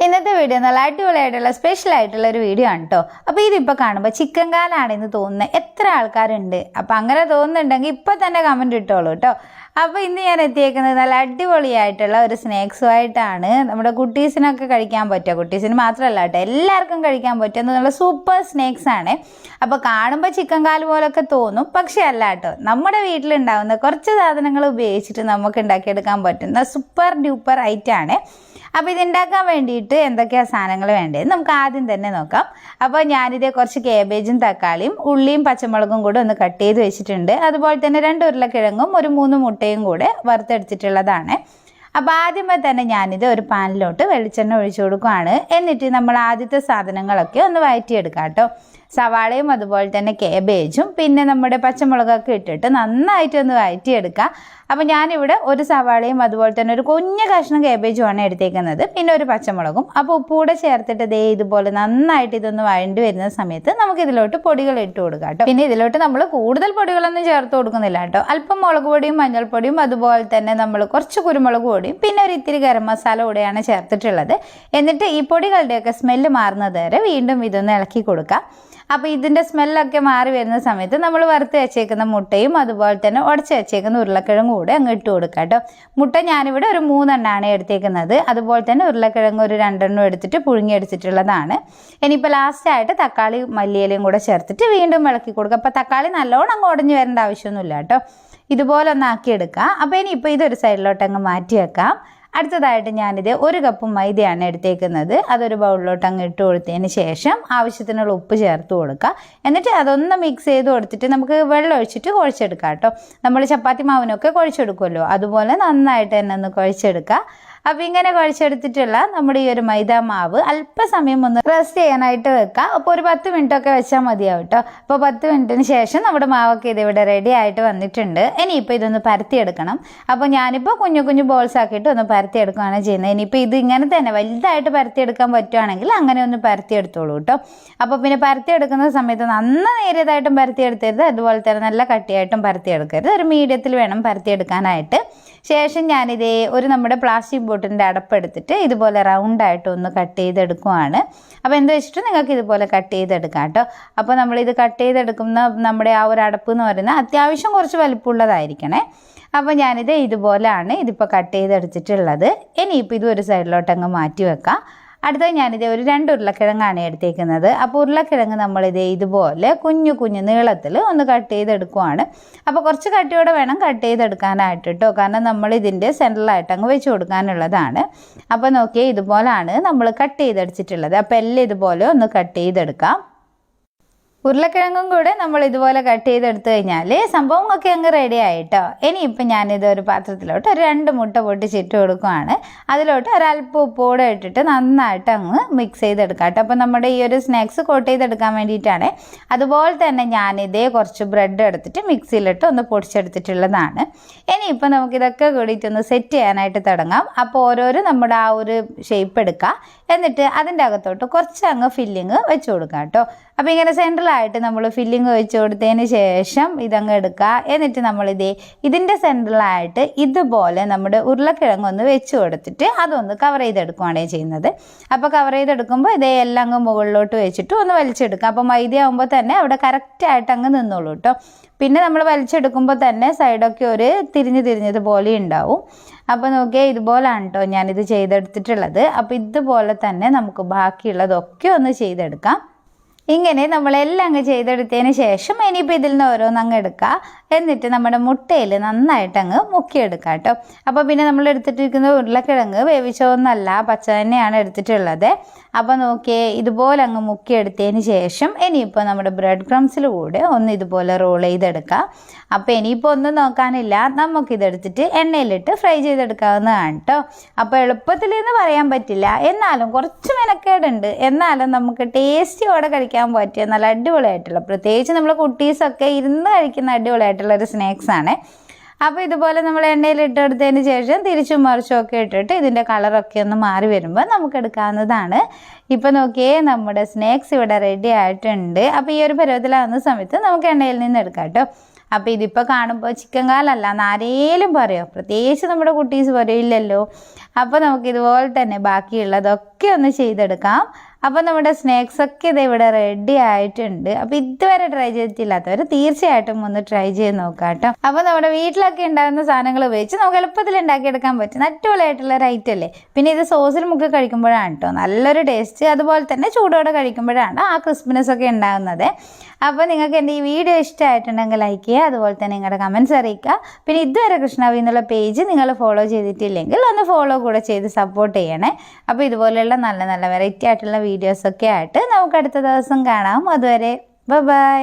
ഇന്നത്തെ വീഡിയോ നല്ല അടിപൊളിയായിട്ടുള്ള സ്പെഷ്യൽ ആയിട്ടുള്ള ഒരു വീഡിയോ ആണ് കേട്ടോ. അപ്പോൾ ഇതിപ്പോൾ കാണുമ്പോൾ ചിക്കൻ കാലാണെന്ന് തോന്നുന്നത് എത്ര ആൾക്കാരുണ്ട്? അപ്പോൾ അങ്ങനെ തോന്നുന്നുണ്ടെങ്കിൽ ഇപ്പം തന്നെ കമൻറ്റ് ഇട്ടോളൂ കേട്ടോ. അപ്പോൾ ഇന്ന് ഞാൻ എത്തിയേക്കുന്നത് നല്ല അടിപൊളിയായിട്ടുള്ള ഒരു സ്നാക്സുമായിട്ടാണ്. നമ്മുടെ കുട്ടീസിനൊക്കെ കഴിക്കാൻ പറ്റുക, കുട്ടീസിന് മാത്രമല്ല കേട്ടോ, എല്ലാവർക്കും കഴിക്കാൻ പറ്റുന്ന നല്ല സൂപ്പർ സ്നാക്സ് ആണ്. അപ്പോൾ കാണുമ്പോൾ ചിക്കൻ കാല് പോലൊക്കെ തോന്നും, പക്ഷേ അല്ല കേട്ടോ. നമ്മുടെ വീട്ടിലുണ്ടാകുന്ന കുറച്ച് സാധനങ്ങൾ ഉപയോഗിച്ചിട്ട് നമുക്ക് ഉണ്ടാക്കിയെടുക്കാൻ പറ്റുന്ന സൂപ്പർ ഡ്യൂപ്പർ ഐറ്റമാണ്. അപ്പോൾ ഇതുണ്ടാക്കാൻ വേണ്ടിയിട്ട് എന്തൊക്കെയാണ് സാധനങ്ങൾ വേണ്ടത് നമുക്ക് ആദ്യം തന്നെ നോക്കാം. അപ്പോൾ ഞാനിതേ കുറച്ച് കേബേജും തക്കാളിയും ഉള്ളിയും പച്ചമുളകും കൂടെ ഒന്ന് കട്ട് ചെയ്ത് വെച്ചിട്ടുണ്ട്. അതുപോലെ തന്നെ 2 ഉരുളക്കിഴങ്ങും ഒരു 3 മുട്ടയും കൂടെ വറുത്തെടുത്തിട്ടുള്ളതാണ്. അപ്പോൾ ആദ്യമേ തന്നെ ഞാനിത് ഒരു പാനിലോട്ട് വെളിച്ചെണ്ണ ഒഴിച്ചു കൊടുക്കുകയാണ്. എന്നിട്ട് നമ്മൾ ആദ്യത്തെ സാധനങ്ങളൊക്കെ ഒന്ന് വഴറ്റിയെടുക്കാം കേട്ടോ. സവാളയും അതുപോലെ തന്നെ കേബേജും പിന്നെ നമ്മുടെ പച്ചമുളകൊക്കെ ഇട്ടിട്ട് നന്നായിട്ടൊന്ന് വഴറ്റിയെടുക്കുക. അപ്പോൾ ഞാനിവിടെ ഒരു സവാളയും അതുപോലെ തന്നെ ഒരു കുഞ്ഞ കഷ്ണം കേബേജുമാണ് എടുത്തേക്കുന്നത്, പിന്നെ ഒരു പച്ചമുളകും. അപ്പോൾ ഉപ്പ് കൂടെ ചേർത്തിട്ട് ദേ ഇതുപോലെ നന്നായിട്ട് ഇതൊന്ന് വഴണ്ടി വരുന്ന സമയത്ത് നമുക്ക് ഇതിലോട്ട് പൊടികൾ ഇട്ട് കൊടുക്കാം കേട്ടോ. പിന്നെ ഇതിലോട്ട് നമ്മൾ കൂടുതൽ പൊടികളൊന്നും ചേർത്ത് കൊടുക്കുന്നില്ല കേട്ടോ. അല്പം മുളക് പൊടിയും മഞ്ഞൾപ്പൊടിയും അതുപോലെ തന്നെ നമ്മൾ കുറച്ച് കുരുമുളക് പൊടിയും പിന്നെ ഒരു ഇത്തിരി ഗരം മസാല കൂടെയാണ് ചേർത്തിട്ടുള്ളത്. എന്നിട്ട് ഈ പൊടികളുടെയൊക്കെ സ്മെല്ല് മാറുന്നത് വരെ വീണ്ടും ഇതൊന്ന് ഇളക്കി കൊടുക്കാം. അപ്പോൾ ഇതിൻ്റെ സ്മെല്ലൊക്കെ മാറി വരുന്ന സമയത്ത് നമ്മൾ വറുത്ത് വെച്ചേക്കുന്ന മുട്ടയും അതുപോലെ തന്നെ ഉടച്ച് വെച്ചേക്കുന്ന ഉരുളക്കിഴങ്ങും കൂടെ അങ്ങ് ഇട്ട് കൊടുക്കാം കേട്ടോ. മുട്ട ഞാനിവിടെ ഒരു 3 എണ്ണമാണ് എടുത്തേക്കുന്നത്. അതുപോലെ തന്നെ ഉരുളക്കിഴങ്ങ് ഒരു 2 എണ്ണം എടുത്തിട്ട് പുഴുങ്ങിയെടുത്തിട്ടുള്ളതാണ്. ഇനിയിപ്പോൾ ലാസ്റ്റായിട്ട് തക്കാളി മല്ലിയിലയും കൂടെ ചേർത്തിട്ട് വീണ്ടും ഇളക്കി കൊടുക്കുക. അപ്പോൾ തക്കാളി നല്ലോണം അങ്ങ് ഉടഞ്ഞു വരേണ്ട ആവശ്യമൊന്നുമില്ല കേട്ടോ. ഇതുപോലെ ഒന്ന് ആക്കിയെടുക്കുക. അപ്പോൾ ഇനിയിപ്പോൾ ഇതൊരു സൈഡിലോട്ട് അങ്ങ് മാറ്റി വെക്കാം. അടുത്തതായിട്ട് ഞാനിത് 1 കപ്പ് മൈദയാണ് എടുത്തേക്കുന്നത്. അതൊരു ബൗളിലോട്ട് അങ്ങ് ഇട്ട് കൊടുത്തതിന് ശേഷം ആവശ്യത്തിനുള്ള ഉപ്പ് ചേർത്ത് കൊടുക്കുക. എന്നിട്ട് അതൊന്ന് മിക്സ് ചെയ്ത് കൊടുത്തിട്ട് നമുക്ക് വെള്ളം ഒഴിച്ചിട്ട് കുഴച്ചെടുക്കാം കേട്ടോ. നമ്മൾ ചപ്പാത്തി മാവിനൊക്കെ കുഴച്ചെടുക്കുമല്ലോ, അതുപോലെ നന്നായിട്ട് തന്നെ ഒന്ന് കുഴച്ചെടുക്കുക. അപ്പോൾ ഇങ്ങനെ കുഴച്ചെടുത്തിട്ടുള്ള നമ്മുടെ ഈ ഒരു മൈദ മാവ് അല്പസമയം ഒന്ന് റെസ്റ്റ് ചെയ്യാനായിട്ട് വെക്കുക. അപ്പോൾ ഒരു 10 മിനിറ്റൊക്കെ വെച്ചാൽ മതിയാവും കേട്ടോ. അപ്പോൾ 10 മിനിറ്റിന് ശേഷം നമ്മുടെ മാവൊക്കെ ഇതിവിടെ റെഡി ആയിട്ട് വന്നിട്ടുണ്ട്. ഇനിയിപ്പോൾ ഇതൊന്ന് പരത്തിയെടുക്കണം. അപ്പോൾ ഞാനിപ്പോൾ കുഞ്ഞു കുഞ്ഞു ബോൾസ് ആക്കിയിട്ട് ഒന്ന് പരത്തിയെടുക്കുകയാണ് ചെയ്യുന്നത്. ഇനിയിപ്പോൾ ഇത് ഇങ്ങനെ തന്നെ വലുതായിട്ട് പരത്തിയെടുക്കാൻ പറ്റുവാണെങ്കിൽ അങ്ങനെ ഒന്ന് പരത്തിയെടുത്തോളൂ കേട്ടോ. അപ്പോൾ പിന്നെ പരത്തിയെടുക്കുന്ന സമയത്ത് നന്നായി നേരിയതായിട്ടും പരത്തിയെടുത്തരുത്, അതുപോലെ തന്നെ നല്ല കട്ടിയായിട്ടും പരത്തിയെടുക്കരുത്. ഒരു മീഡിയത്തിൽ വേണം പരത്തിയെടുക്കാനായിട്ട്. ശേഷം ഞാനിതേ ഒരു നമ്മുടെ പ്ലാസ്റ്റിക് ബോട്ടിൻ്റെ അടപ്പെടുത്തിട്ട് ഇതുപോലെ റൗണ്ടായിട്ട് ഒന്ന് കട്ട് ചെയ്തെടുക്കുവാണ്. അപ്പോൾ എന്താ വെച്ചിട്ട് നിങ്ങൾക്ക് ഇതുപോലെ കട്ട് ചെയ്തെടുക്കാം കേട്ടോ. അപ്പോൾ നമ്മളിത് കട്ട് ചെയ്തെടുക്കുന്ന നമ്മുടെ ആ ഒരു അടപ്പ് എന്ന് പറയുന്നത് അത്യാവശ്യം കുറച്ച് വലിപ്പമുള്ളതായിരിക്കണേ. അപ്പോൾ ഞാനിത് ഇതുപോലെയാണ് ഇതിപ്പോൾ കട്ട് ചെയ്തെടുത്തിട്ടുള്ളത്. ഇനിയിപ്പോൾ ഇത് ഒരു സൈഡിലോട്ട് അങ്ങ് മാറ്റി വെക്കാം. അടുത്തത് ഞാനിത് ഒരു 2 ഉരുളക്കിഴങ്ങാണ് എടുത്തേക്കുന്നത്. അപ്പോൾ ഉരുളക്കിഴങ്ങ് നമ്മളിത് ഇതുപോലെ കുഞ്ഞു കുഞ്ഞു നീളത്തിൽ ഒന്ന് കട്ട് ചെയ്തെടുക്കുവാണ്. അപ്പോൾ കുറച്ച് കട്ടിയോടെ വേണം കട്ട് ചെയ്തെടുക്കാനായിട്ട് കേട്ടോ, കാരണം നമ്മൾ ഇതിൻ്റെ സെൻറ്ററിലായിട്ട് അങ്ങ് വെച്ച് കൊടുക്കാനുള്ളതാണ്. അപ്പോൾ നോക്കിയേ ഇതുപോലാണ് നമ്മൾ കട്ട് ചെയ്തെടുത്തിട്ടുള്ളത്. അപ്പോൾ എല്ലാം ഇതുപോലെ ഒന്ന് കട്ട് ചെയ്തെടുക്കാം. ഉരുളക്കിഴങ്ങും കൂടെ നമ്മൾ ഇതുപോലെ കട്ട് ചെയ്തെടുത്തു കഴിഞ്ഞാൽ സംഭവമൊക്കെ അങ്ങ് റെഡി ആയിട്ടോ. ഇനിയിപ്പോൾ ഞാനിത് ഒരു പാത്രത്തിലോട്ട് ഒരു 2 മുട്ട പൊട്ടിച്ചിട്ട് കൊടുക്കുകയാണ്. അതിലോട്ട് ഒരല്പം ഉപ്പോടെ ഇട്ടിട്ട് നന്നായിട്ട് അങ്ങ് മിക്സ് ചെയ്തെടുക്കാം കേട്ടോ. അപ്പോൾ നമ്മുടെ ഈ ഒരു സ്നാക്സ് കോട്ട് ചെയ്തെടുക്കാൻ വേണ്ടിയിട്ടാണ്. അതുപോലെ തന്നെ ഞാനിതേ കുറച്ച് ബ്രെഡ് എടുത്തിട്ട് മിക്സിയിലിട്ട് ഒന്ന് പൊടിച്ചെടുത്തിട്ടുള്ളതാണ്. ഇനിയിപ്പോൾ നമുക്കിതൊക്കെ കൂടിയിട്ടൊന്ന് സെറ്റ് ചെയ്യാനായിട്ട് തുടങ്ങാം. അപ്പോൾ ഓരോരോ നമ്മുടെ ആ ഒരു ഷേപ്പ് എടുക്കുക. എന്നിട്ട് അതിൻ്റെ അകത്തോട്ട് കുറച്ച് അങ്ങ് ഫില്ലിങ് വെച്ച് കൊടുക്കാം കേട്ടോ. അപ്പോൾ ഇങ്ങനെ സെൻട്രലായിട്ട് നമ്മൾ ഫില്ലിങ് വെച്ച് കൊടുത്തതിന് ശേഷം ഇതങ്ങ് എടുക്കുക. എന്നിട്ട് ഇതിൻ്റെ സെൻട്രലായിട്ട് ഇതുപോലെ നമ്മുടെ ഉരുളക്കിഴങ്ങ് ഒന്ന് വെച്ച് കൊടുത്തിട്ട് അതൊന്ന് കവർ ചെയ്തെടുക്കുകയാണ് ചെയ്യുന്നത്. അപ്പോൾ കവർ ചെയ്തെടുക്കുമ്പോൾ ഇതേ എല്ലാം അങ്ങ് മുകളിലോട്ട് വെച്ചിട്ട് ഒന്ന് വലിച്ചെടുക്കുക. അപ്പോൾ മൈദ ആകുമ്പോൾ തന്നെ അവിടെ കറക്റ്റായിട്ട് അങ്ങ് നിന്നോളൂ കേട്ടോ. പിന്നെ നമ്മൾ വലിച്ചെടുക്കുമ്പോൾ തന്നെ സൈഡൊക്കെ ഒരു തിരിഞ്ഞതുപോലെ ഉണ്ടാവും. അപ്പോൾ നോക്കിയാൽ ഇതുപോലാണ് കേട്ടോ ഞാനിത് ചെയ്തെടുത്തിട്ടുള്ളത്. അപ്പോൾ ഇതുപോലെ തന്നെ നമുക്ക് ബാക്കിയുള്ളതൊക്കെ ഒന്ന് ചെയ്തെടുക്കാം. ഇങ്ങനെ നമ്മളെല്ലാം അങ്ങ് ചെയ്തെടുത്തതിന് ശേഷം ഇനിയിപ്പോൾ ഇതിൽ നിന്ന് ഓരോന്നങ്ങ് എടുക്കുക. എന്നിട്ട് നമ്മുടെ മുട്ടയിൽ നന്നായിട്ട് അങ്ങ് മുക്കിയെടുക്കുക കേട്ടോ. അപ്പോൾ പിന്നെ നമ്മൾ എടുത്തിട്ടിരിക്കുന്ന ഉരുളക്കിഴങ്ങ് വേവിച്ചതൊന്നല്ല, പച്ച തന്നെയാണ് എടുത്തിട്ടുള്ളത്. അപ്പോൾ നോക്കിയേ ഇതുപോലെ അങ്ങ് മുക്കിയെടുത്തതിന് ശേഷം ഇനിയിപ്പോൾ നമ്മുടെ ബ്രെഡ് ക്രംസിലൂടെ ഒന്ന് ഇതുപോലെ റോൾ ചെയ്തെടുക്കുക. അപ്പോൾ ഇനിയിപ്പോൾ ഒന്നും നോക്കാനില്ല, നമുക്കിതെടുത്തിട്ട് എണ്ണയിലിട്ട് ഫ്രൈ ചെയ്തെടുക്കാവുന്നതാണ് കേട്ടോ. അപ്പോൾ എളുപ്പത്തിൽ എന്ന് പറയാൻ പറ്റില്ല, എന്നാലും കുറച്ച് മെനക്കേടുണ്ട്. എന്നാലും നമുക്ക് ടേസ്റ്റിയോടെ കഴിക്കാൻ പറ്റിയ നല്ല അടിപൊളിയായിട്ടുള്ള, പ്രത്യേകിച്ച് നമ്മൾ കുട്ടീസൊക്കെ ഇരുന്ന് കഴിക്കുന്ന അടിപൊളിയായിട്ടുള്ള ഒരു സ്നാക്സാണ്. അപ്പോൾ ഇതുപോലെ നമ്മൾ എണ്ണയിൽ ഇട്ടെടുത്തതിന് ശേഷം തിരിച്ചും മറിച്ചും ഒക്കെ ഇട്ടിട്ട് ഇതിൻ്റെ കളറൊക്കെ ഒന്ന് മാറി വരുമ്പോൾ നമുക്ക് എടുക്കാവുന്നതാണ്. ഇപ്പോൾ നോക്കിയേ നമ്മുടെ സ്നാക്സ് ഇവിടെ റെഡി ആയിട്ടുണ്ട്. അപ്പോൾ ഈ ഒരു പരുവത്തിലാവുന്ന സമയത്ത് നമുക്ക് എണ്ണയിൽ നിന്ന് എടുക്കാം കേട്ടോ. അപ്പോൾ ഇതിപ്പോൾ കാണുമ്പോൾ ചിക്കൻ കാലല്ല എന്നാരേലും പറയോ, പ്രത്യേകിച്ച് നമ്മുടെ കുട്ടീസ് പറയില്ലല്ലോ. അപ്പോൾ നമുക്കിതുപോലെ തന്നെ ബാക്കിയുള്ളതൊക്കെ ഒക്കെ ഒന്ന് ചെയ്തെടുക്കാം. അപ്പോൾ നമ്മുടെ സ്നാക്സൊക്കെ ഇത് ഇവിടെ റെഡി ആയിട്ടുണ്ട്. അപ്പോൾ ഇതുവരെ ട്രൈ ചെയ്തിട്ടില്ലാത്തവർ തീർച്ചയായിട്ടും ഒന്ന് ട്രൈ ചെയ്ത് നോക്കാം കേട്ടോ. അപ്പോൾ നമ്മുടെ വീട്ടിലൊക്കെ ഉണ്ടാകുന്ന സാധനങ്ങൾ ഉപയോഗിച്ച് നമുക്ക് എളുപ്പത്തിൽ ഉണ്ടാക്കിയെടുക്കാൻ പറ്റും. അടിപൊളിയായിട്ടുള്ള ഒരു ഐറ്റം അല്ലേ. പിന്നെ ഇത് സോസിൽ മുക്കി കഴിക്കുമ്പോഴാണ് കേട്ടോ നല്ലൊരു ടേസ്റ്റ്. അതുപോലെ തന്നെ ചൂടോടെ കഴിക്കുമ്പോഴാണ് ആ ക്രിസ്പിനെസ് ഒക്കെ ഉണ്ടാകുന്നത്. അപ്പോൾ നിങ്ങൾക്ക് എൻ്റെ ഈ വീഡിയോ ഇഷ്ടമായിട്ടുണ്ടെങ്കിൽ ലൈക്ക് ചെയ്യുക, അതുപോലെ തന്നെ നിങ്ങളുടെ കമൻറ്റ്സ് അറിയിക്കുക. പിന്നെ ഇതുവരെ കൃഷ്ണവി എന്നുള്ള പേജ് നിങ്ങൾ ഫോളോ ചെയ്തിട്ടില്ലെങ്കിൽ ഒന്ന് ഫോളോ കൂടെ ചെയ്ത് സപ്പോർട്ട് ചെയ്യണേ. അപ്പോൾ ഇതുപോലെയുള്ള നല്ല നല്ല വെറൈറ്റി ആയിട്ടുള്ള വീഡിയോസൊക്കെ ആയിട്ട് നമുക്ക് അടുത്ത ദിവസം കാണാം. അതുവരെ ബൈ.